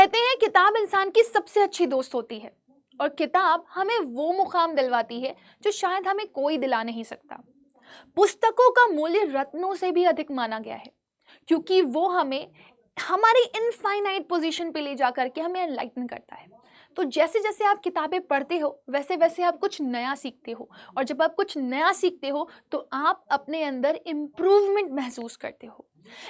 कहते हैं किताब इंसान की सबसे अच्छी दोस्त होती है और किताब हमें वो मुकाम दिलवाती है जो शायद हमें कोई दिला नहीं सकता। पुस्तकों का मूल्य रत्नों से भी अधिक माना गया है क्योंकि वो हमें हमारी इनफाइनाइट पोजीशन पे ले जाकर के हमें एनलाइटन करता है। तो जैसे जैसे आप किताबें पढ़ते हो वैसे वैसे आप कुछ नया सीखते हो और जब आप कुछ नया सीखते हो तो आप अपने अंदर इम्प्रूवमेंट महसूस करते हो।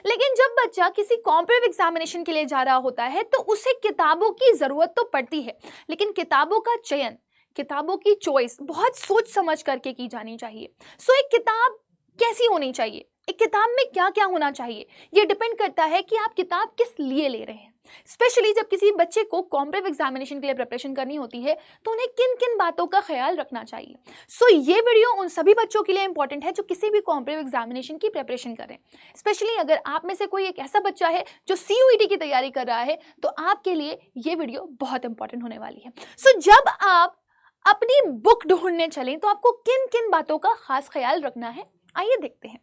लेकिन जब बच्चा किसी कॉम्पिटिटिव एग्जामिनेशन के लिए जा रहा होता है तो उसे किताबों की ज़रूरत तो पड़ती है, लेकिन किताबों का चयन, किताबों की चॉइस बहुत सोच समझ करके की जानी चाहिए। सो एक किताब कैसी होनी चाहिए, एक किताब में क्या क्या होना चाहिए, ये डिपेंड करता है कि आप किताब किस लिए ले रहे हैं। स्पेशली जब किसी बच्चे को कॉम्पिटिटिव एग्जामिनेशन के लिए प्रिपरेशन करनी होती है तो उन्हें किन किन बातों का ख्याल रखना चाहिए। सो ये वीडियो उन सभी बच्चों के लिए इंपॉर्टेंट है जो किसी भी कॉम्पिटिटिव एग्जामिनेशन की प्रिपरेशन करें। स्पेशली अगर आप में से कोई एक ऐसा बच्चा है जो CUET की तैयारी कर रहा है तो आपके लिए ये वीडियो बहुत इंपॉर्टेंट होने वाली है। सो जब आप अपनी बुक ढूंढने चलें तो आपको किन किन बातों का खास ख्याल रखना है, आइए देखते हैं।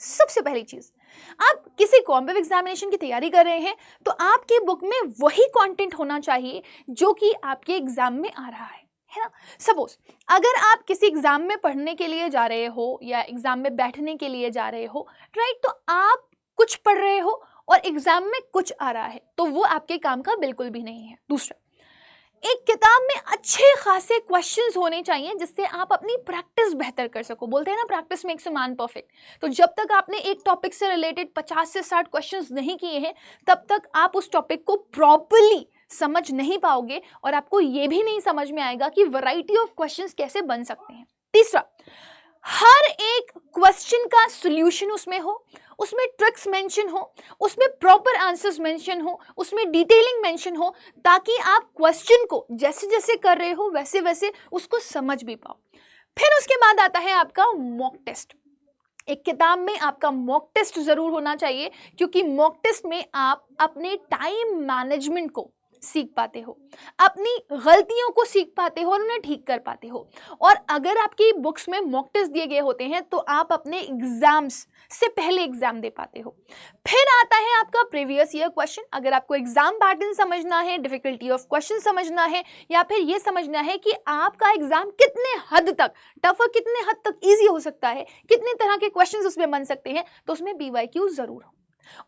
सबसे पहली चीज, आप किसी कॉम्पिटिटिव एग्जामिनेशन की तैयारी कर रहे हैं तो आपकी बुक में वही कंटेंट होना चाहिए जो कि आपके एग्जाम में आ रहा है ना। सपोज अगर आप किसी एग्जाम में पढ़ने के लिए जा रहे हो या एग्जाम में बैठने के लिए जा रहे हो, राइट, तो आप कुछ पढ़ रहे हो और एग्जाम में कुछ आ रहा है तो वो आपके काम का बिल्कुल भी नहीं है। दूसरा, एक किताब में अच्छे खासे क्वेश्चंस होने चाहिए जिससे आप अपनी प्रैक्टिस बेहतर कर सको। बोलते हैं ना, practice makes a man perfect. तो जब तक आपने एक टॉपिक से रिलेटेड 50 से 60 क्वेश्चंस नहीं किए हैं तब तक आप उस टॉपिक को प्रॉपर्ली समझ नहीं पाओगे और आपको ये भी नहीं समझ में आएगा कि वैरायटी ऑफ क्वेश्चंस कैसे बन सकते हैं। तीसरा, हर एक क्वेश्चन का सॉल्यूशन उसमें हो, उसमें ट्रिक्स मेंशन हो, उसमें प्रॉपर आंसर्स मेंशन हो, उसमें डिटेलिंग मेंशन हो ताकि आप क्वेश्चन को जैसे जैसे कर रहे हो वैसे वैसे उसको समझ भी पाओ। फिर उसके बाद आता है आपका मॉक टेस्ट। एक किताब में आपका मॉक टेस्ट जरूर होना चाहिए क्योंकि मॉक टेस्ट में आप अपने टाइम मैनेजमेंट को सीख पाते हो, अपनी गलतियों को सीख पाते हो और उन्हें ठीक कर पाते हो। और अगर आपकी बुक्स में मॉक टेस्ट दिए गए होते हैं तो आप अपने एग्जाम्स से पहले एग्जाम दे पाते हो। फिर आता है आपका प्रीवियस ईयर क्वेश्चन। अगर आपको एग्जाम पैटर्न समझना है, डिफिकल्टी ऑफ क्वेश्चन समझना है या फिर ये समझना है कि आपका एग्जाम कितने हद तक टफ और कितने हद तक ईजी हो सकता है, कितने तरह के क्वेश्चन उसमें बन सकते हैं, तो उसमें BYQ जरूर हो।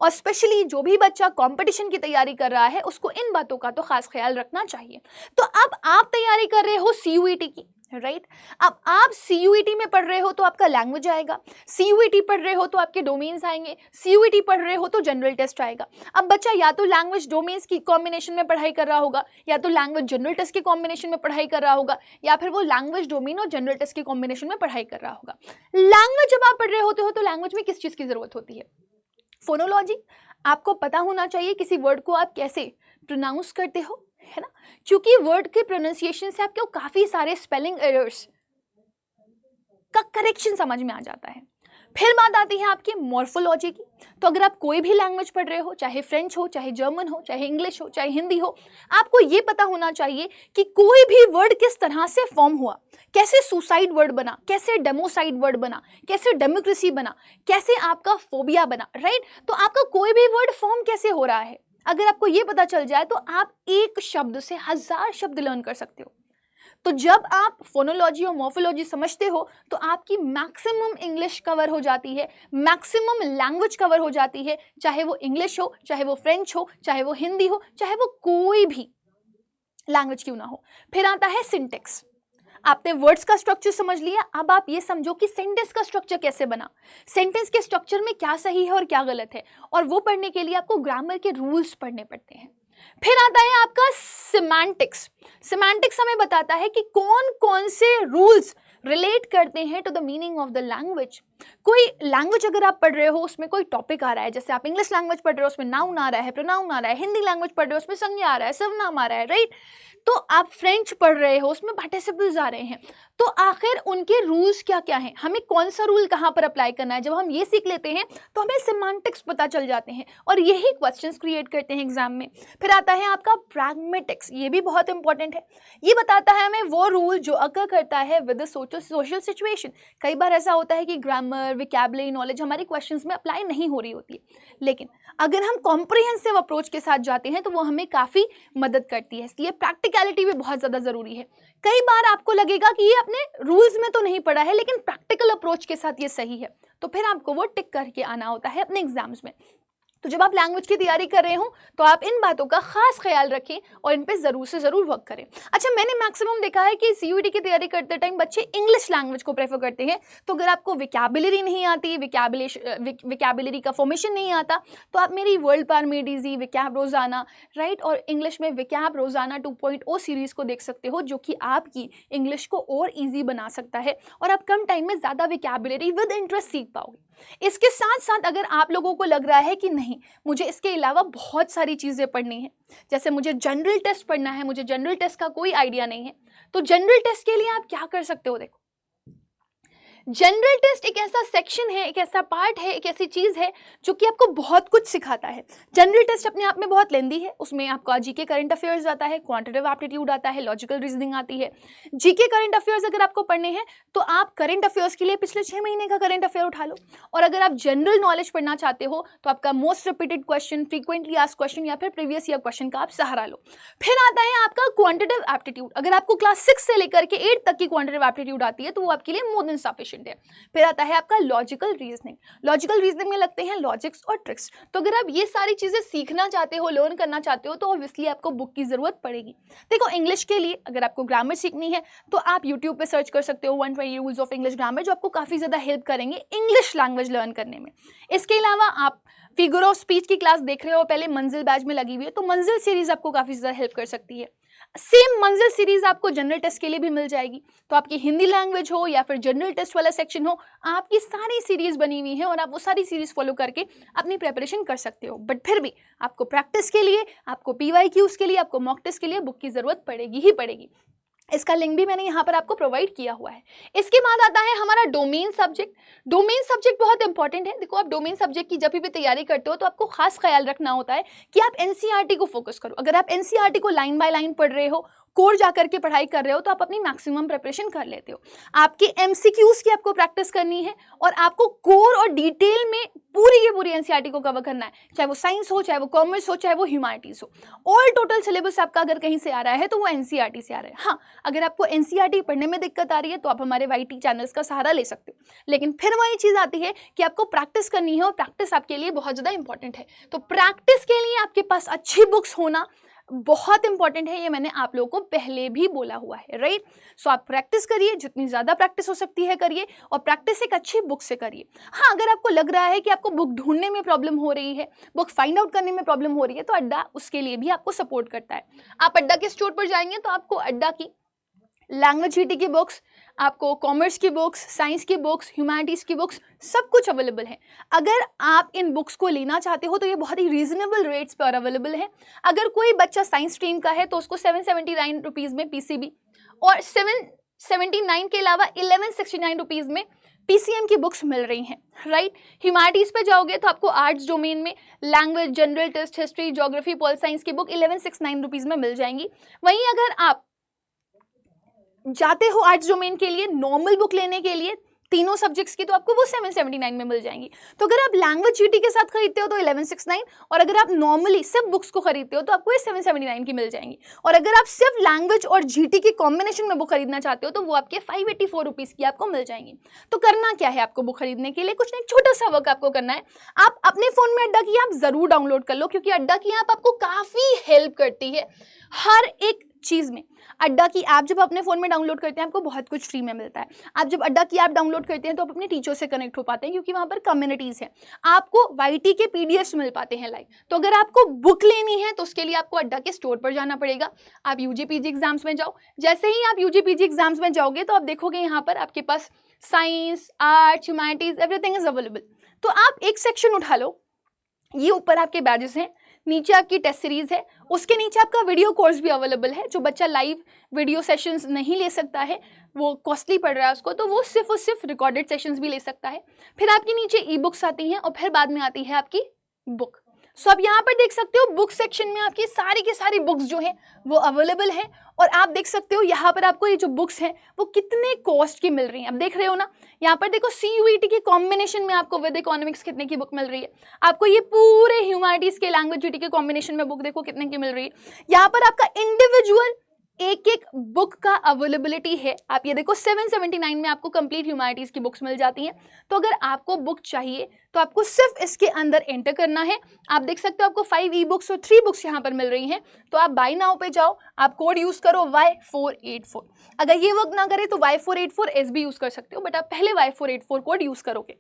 और स्पेशली जो भी बच्चा कंपटीशन की तैयारी कर रहा है उसको इन बातों का तो खास ख्याल रखना चाहिए। तो अब आप तैयारी कर रहे हो CUET की, राइट। अब आप CUET में पढ़ रहे हो तो आपका लैंग्वेज आएगा, CUET पढ़ रहे हो तो आपके डोमेन्स आएंगे, CUET पढ़ रहे हो तो जनरल टेस्ट आएगा। अब बच्चा या तो लैंग्वेज डोमेन्स की कॉम्बिनेशन में पढ़ाई कर रहा होगा या तो लैंग्वेज जनरल टेस्ट के कॉम्बिनेशन में पढ़ाई कर रहा होगा या फिर वो लैंग्वेज डोमेन और जनरल टेस्ट के कॉम्बिनेशन में पढ़ाई कर रहा होगा। लैंग्वेज जब आप पढ़ रहे होते हो तो लैंग्वेज में किस चीज़ की जरूरत होती है? फोनोलॉजी। आपको पता होना चाहिए किसी वर्ड को आप कैसे प्रोनाउंस करते हो, है ना, क्योंकि वर्ड के प्रोनाउंसिएशन से आपको काफी सारे स्पेलिंग एरर्स का करेक्शन समझ में आ जाता है। फिर बात आती है आपकी मॉर्फोलॉजी की। तो अगर आप कोई भी लैंग्वेज पढ़ रहे हो, चाहे फ्रेंच हो, चाहे जर्मन हो, चाहे इंग्लिश हो, चाहे हिंदी हो, आपको ये पता होना चाहिए कि कोई भी वर्ड किस तरह से फॉर्म हुआ, कैसे सुसाइड वर्ड बना, कैसे डेमोसाइड वर्ड बना, कैसे डेमोक्रेसी बना, कैसे आपका फोबिया बना, राइट। तो आपका कोई भी वर्ड फॉर्म कैसे हो रहा है, अगर आपको ये पता चल जाए तो आप एक शब्द से 1000 शब्द लर्न कर सकते हो। तो जब आप फोनोलॉजी और मॉर्फोलॉजी समझते हो तो आपकी मैक्सिमम इंग्लिश कवर हो जाती है, मैक्सिमम लैंग्वेज कवर हो जाती है, चाहे वो इंग्लिश हो, चाहे वो फ्रेंच हो, चाहे वो हिंदी हो, चाहे वो कोई भी लैंग्वेज क्यों ना हो। फिर आता है सिंटेक्स। आपने वर्ड्स का स्ट्रक्चर समझ लिया, अब आप ये समझो कि सेंटेंस का स्ट्रक्चर कैसे बना, सेंटेंस के स्ट्रक्चर में क्या सही है और क्या गलत है, और वो पढ़ने के लिए आपको ग्रामर के रूल्स पढ़ने पड़ते हैं। फिर आता है आपका सिमेंटिक्स। सिमेंटिक्स हमें बताता है कि कौन कौन से रूल्स रिलेट करते हैं to the meaning of the language. कोई लैंग्वेज अगर आप पढ़ रहे हो उसमें कोई टॉपिक आ रहा है, जैसे आप इंग्लिश लैंग्वेज पढ़ रहे हो उसमें नाउन आ रहा है, प्रोनाउन आ रहा है, हिंदी लैंग्वेज पढ़ रहे हो उसमें संज्ञा आ रहा है, सर्वनाम आ रहा है, राइट। तो आप फ्रेंच पढ़ रहे हो उसमें पार्टिसिपल्स आ रहे हैं, तो आखिर उनके रूल्स क्या क्या हैं, हमें कौन सा रूल कहाँ पर अप्लाई करना है। जब हम ये सीख लेते हैं तो हमें सिमेंटिक्स पता चल जाते हैं और यही क्वेश्चंस क्रिएट करते हैं एग्जाम में। फिर आता है आपका प्रैग्मेटिक्स, ये भी बहुत इंपॉर्टेंट है। ये बताता है हमें वो रूल जो अकर करता है विद द सोशल सिचुएशन। कई बार ऐसा होता है कि ग्रामर, विकैबुलरी नॉलेज हमारे क्वेश्चंस में अप्लाई नहीं हो रही होती है। लेकिन अगर हम कॉम्प्रिहेंसिव अप्रोच के साथ जाते हैं तो वो हमें काफ़ी मदद करती है। इसलिए प्रैक्टिकलिटी भी बहुत ज़्यादा ज़रूरी है। कई बार आपको लगेगा कि ये अपने रूल्स में तो नहीं पड़ा है, लेकिन प्रैक्टिकल अप्रोच के साथ ये सही है, तो फिर आपको वो टिक करके आना होता है अपने एग्जाम्स में। तो जब आप लैंग्वेज की तैयारी कर रहे हो तो आप इन बातों का खास ख्याल रखें और इन पे ज़रूर से ज़रूर वर्क करें। अच्छा, मैंने मैक्सिमम देखा है कि सीयूईटी की तैयारी करते टाइम बच्चे इंग्लिश लैंग्वेज को प्रेफर करते हैं। तो अगर आपको विकैबुलरी नहीं आती, विकैबुलरी का फॉर्मेशन नहीं आता, तो आप मेरी वर्ल्ड पार मेड इजी, विकैब रोजाना, राइट, और इंग्लिश में विकैब रोजाना 2.0 सीरीज़ को देख सकते हो, जो कि आपकी इंग्लिश को और ईजी बना सकता है और आप कम टाइम में ज़्यादा विकैबुलरी विद इंटरेस्ट सीख पाओगे। इसके साथ साथ अगर आप लोगों को लग रहा है कि नहीं, मुझे इसके अलावा बहुत सारी चीज़ें पढ़नी है, जैसे मुझे जनरल टेस्ट पढ़ना है, मुझे जनरल टेस्ट का कोई आइडिया नहीं है, तो जनरल टेस्ट के लिए आप क्या कर सकते हो? देखो, जनरल टेस्ट एक ऐसा सेक्शन है, एक ऐसा पार्ट है, एक ऐसी चीज़ है जो कि आपको बहुत कुछ सिखाता है। जनरल टेस्ट अपने आप में बहुत लेंदी है, उसमें आपका जीके करंट अफेयर्स आता है, क्वांटिटेटिव एप्टीट्यूड आता है, लॉजिकल रीजनिंग आती है। जीके करंट अफेयर्स अगर आपको पढ़ने हैं तो आप करंट अफेयर्स के लिए पिछले 6 महीने का करंट अफेयर उठा लो, और अगर आप जनरल नॉलेज पढ़ना चाहते हो तो आपका most repeated question, frequently asked question या फिर प्रीवियस ईयर क्वेश्चन का आप सहारा लो। फिर आता है आपका क्वांटिटेटिव एप्टीट्यूड। अगर आपको क्लास 6 से लेकर के 8 तक की क्वांटिटेटिव एप्टीट्यूड आती है तो वो आपके लिए मोर देन सफिशिएंट है। फिर आता है आपका लॉजिकल रीजनिंग। लॉजिकल रीजनिंग में लगते हैं लॉजिक्स और ट्रिक्स। तो अगर आप ये सारी चीजें सीखना चाहते हो, लर्न करना चाहते हो, तो ऑब्वियसली आपको बुक की जरूरत पड़ेगी। देखो, इंग्लिश के लिए अगर आपको ग्रामर सीखनी है तो आप यूट्यूब पे सर्च कर सकते हो 120 रूल्स ऑफ इंग्लिश ग्रामर, जो आपको काफी ज्यादा हेल्प करेंगे इंग्लिश लैंग्वेज लर्न करने में। इसके अलावा आप फिगर ऑफ स्पीच की क्लास देख रहे हो, पहले मंजिल बैच में लगी हुई है, तो मंजिल सीरीज आपको काफी ज्यादा हेल्प कर सकती है। सेम मंजिल सीरीज आपको जनरल टेस्ट के लिए भी मिल जाएगी। तो आपकी हिंदी लैंग्वेज हो या फिर जनरल टेस्ट वाला सेक्शन हो, आपकी सारी सीरीज बनी हुई है और आप वो सारी सीरीज फॉलो करके अपनी प्रिपरेशन कर सकते हो। बट फिर भी आपको प्रैक्टिस के लिए, आपको पीवाईक्यूज के लिए, आपको मॉक टेस्ट के लिए बुक की जरूरत पड़ेगी ही पड़ेगी। इसका लिंक भी मैंने यहाँ पर आपको प्रोवाइड किया हुआ है। इसके बाद आता है हमारा डोमेन सब्जेक्ट। डोमेन सब्जेक्ट बहुत इंपॉर्टेंट है। देखो, आप डोमेन सब्जेक्ट की जब भी तैयारी करते हो तो आपको खास ख्याल रखना होता है कि आप एनसीईआरटी को फोकस करो। अगर आप एनसीईआरटी को लाइन बाय लाइन पढ़ रहे हो, कोर जाकर के पढ़ाई कर रहे हो, तो आप अपनी मैक्सिमम प्रिपरेशन कर लेते हो। आपके एमसीक्यूज की आपको प्रैक्टिस करनी है और आपको कोर और डिटेल में पूरी की पूरी एनसीईआरटी को कवर करना है, चाहे वो साइंस हो, चाहे वो कॉमर्स हो, चाहे वो ह्यूमैनिटीज हो। ऑल टोटल सिलेबस आपका अगर कहीं से आ रहा है तो वो एनसीईआरटी से आ रहा है। हाँ, अगर आपको एनसीईआरटी पढ़ने में दिक्कत आ रही है तो आप हमारे वाईटी चैनल्स का सहारा ले सकते हो। लेकिन फिर वही चीज़ आती है कि आपको प्रैक्टिस करनी है और प्रैक्टिस आपके लिए बहुत ज़्यादा इंपॉर्टेंट है। तो प्रैक्टिस के लिए आपके पास अच्छी बुक्स होना बहुत इंपॉर्टेंट है, ये मैंने आप लोगों को पहले भी बोला हुआ है, राइट। सो आप प्रैक्टिस करिए, जितनी ज़्यादा प्रैक्टिस हो सकती है करिए, और प्रैक्टिस एक अच्छी बुक से करिए। हाँ, अगर आपको लग रहा है कि आपको बुक ढूंढने में प्रॉब्लम हो रही है, बुक फाइंड आउट करने में प्रॉब्लम हो रही है, तो अड्डा उसके लिए भी आपको सपोर्ट करता है। आप अड्डा के स्टोर पर जाएंगे तो आपको अड्डा की लैंग्वेज जीटी की बुक्स, आपको कॉमर्स की बुक्स, साइंस की बुक्स, ह्यूमैनिटीज़ की बुक्स, सब कुछ अवेलेबल है। अगर आप इन बुक्स को लेना चाहते हो तो ये बहुत ही रीजनेबल रेट्स पर अवेलेबल है। अगर कोई बच्चा साइंस स्ट्रीम का है तो उसको 779 रुपीज़ में पीसीबी, और 779 के अलावा 1169 रुपीज़ में पीसीएम की बुक्स मिल रही हैं, राइट। ह्यूमैनिटीज़ पे जाओगे तो आपको आर्ट्स डोमेन में language, general test, history, geography, pol science की बुक 1169 रुपीज़ में मिल जाएंगी। वहीं अगर आप जाते हो आर्ट्स डोमेन के लिए नॉर्मल बुक लेने के लिए तीनों सब्जेक्ट्स की, तो आपको वो 779 में मिल जाएंगी। तो अगर आप लैंग्वेज जीटी के साथ खरीदते हो तो 1169, और अगर आप नॉर्मली सिर्फ बुक्स को खरीदते हो तो आपको ये 779 की मिल जाएंगी। और अगर आप सिर्फ लैंग्वेज और जीटी की कॉम्बिनेशन में बुक खरीदना चाहते हो तो वो आपके 584 रुपीज़ की आपको मिल जाएंगी। तो करना क्या है आपको बुक खरीदने के लिए? कुछ नहीं, छोटा सा वर्क आपको करना है। आप अपने फ़ोन में अड्डा की ऐप ज़रूर डाउनलोड कर लो, क्योंकि अड्डा की ऐप आपको काफ़ी हेल्प करती है हर एक चीज़ में। अड्डा की ऐप जब अपने फ़ोन में डाउनलोड करते हैं आपको बहुत कुछ फ्री में मिलता है। आप जब अड्डा की ऐप डाउनलोड करते हैं तो आप अपने टीचर से कनेक्ट हो पाते हैं, क्योंकि वहाँ पर कम्युनिटीज़ हैं। आपको वाईटी के पीडीएफ्स मिल पाते हैं लाइव। तो अगर आपको बुक लेनी है तो उसके लिए आपको अड्डा के स्टोर पर जाना पड़ेगा। आप यूजीपीजी एग्जाम्स में जाओ, जैसे ही आप यूजीपीजी एग्जाम्स में जाओगे तो आप देखोगे यहाँ पर आपके पास science, arts, humanities, everything is available. तो आप एक सेक्शन उठा लो, ये ऊपर आपके बैजेस हैं, नीचे आपकी टेस्ट सीरीज है, उसके नीचे आपका वीडियो कोर्स भी अवेलेबल है। जो बच्चा लाइव वीडियो सेशंस नहीं ले सकता है, वो कॉस्टली पड़ रहा है उसको, तो वो सिर्फ और सिर्फ रिकॉर्डेड सेशंस भी ले सकता है। फिर आपके नीचे ई बुक्स आती हैं और फिर बाद में आती है आपकी बुक। सो आप यहाँ पर देख सकते हो बुक सेक्शन में आपकी सारी की सारी बुक्स जो हैं वो अवेलेबल हैं और आप देख सकते हो यहाँ पर आपको ये जो बुक्स हैं वो कितने कॉस्ट की मिल रही हैं। अब देख रहे हो ना, यहाँ पर देखो CUET के कॉम्बिनेशन में आपको विद इकोनॉमिक्स कितने की बुक मिल रही है, आपको ये पूरे ह्यूमैनिटीज के लैंग्वेज GT के कॉम्बिनेशन में बुक देखो कितने की मिल रही है। यहाँ पर आपका इंडिविजुअल एक एक बुक का अवेलेबिलिटी है। आप ये देखो 779 में आपको कंप्लीट ह्यूमैनिटीज की बुक्स मिल जाती हैं। तो अगर आपको बुक चाहिए तो आपको सिर्फ इसके अंदर एंटर करना है। आप देख सकते हो आपको 5 ई-बुक्स और 3 बुक्स यहाँ पर मिल रही हैं। तो आप बाय नाउ पे जाओ, आप कोड यूज करो Y484। अगर ये वर्क ना करे तो Y484S भी यूज कर सकते हो, बट आप पहले Y484 कोड यूज करोगे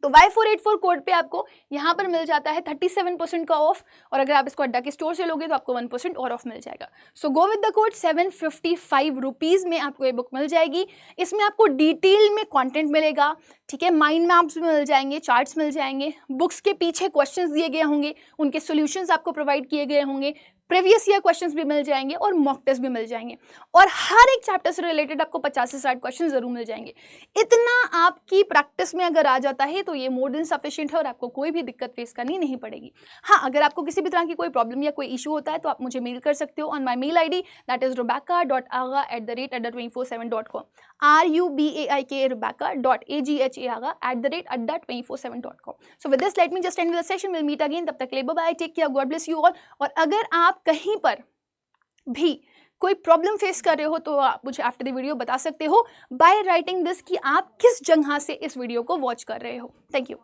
तो Y484 कोड पे आपको यहाँ पर मिल जाता है 37% का ऑफ, और अगर आप इसको अड्डा के स्टोर से लोगे तो आपको 1% और ऑफ मिल जाएगा। So go with the code 755 rupees में आपको ये बुक मिल जाएगी। इसमें आपको डिटेल में कंटेंट मिलेगा, ठीक है, माइंड मैप्स मिल जाएंगे, चार्ट्स मिल जाएंगे, बुक्स के पीछे क्वेश्चंस दिए गए होंगे, उनके सॉल्यूशंस आपको प्रोवाइड किए गए होंगे, प्रीवियस ईयर क्वेश्चंस भी मिल जाएंगे और मॉक टेस्ट भी मिल जाएंगे, और हर एक चैप्टर से रिलेटेड आपको 50 से 60 क्वेश्चन जरूर मिल जाएंगे। इतना आपकी प्रैक्टिस में अगर आ जाता है तो ये मोर देन सफिशिएंट है और आपको कोई भी दिक्कत फेस करनी नहीं पड़ेगी। हाँ, अगर आपको किसी भी तरह की कोई प्रॉब्लम या कोई इशू होता है तो आप मुझे मेल कर सकते हो on my mail ID that is rubaika.agha@adda247.com rubaika.agha@adda247.com। So with this let me just end the session. We'll meet again. तब तक के लिए bye, take care, God bless you all. और अगर आप कहीं पर भी कोई प्रॉब्लम फेस कर रहे हो तो आप मुझे आफ्टर द वीडियो बता सकते हो बाय राइटिंग दिस कि आप किस जगह से इस वीडियो को वॉच कर रहे हो। Thank you.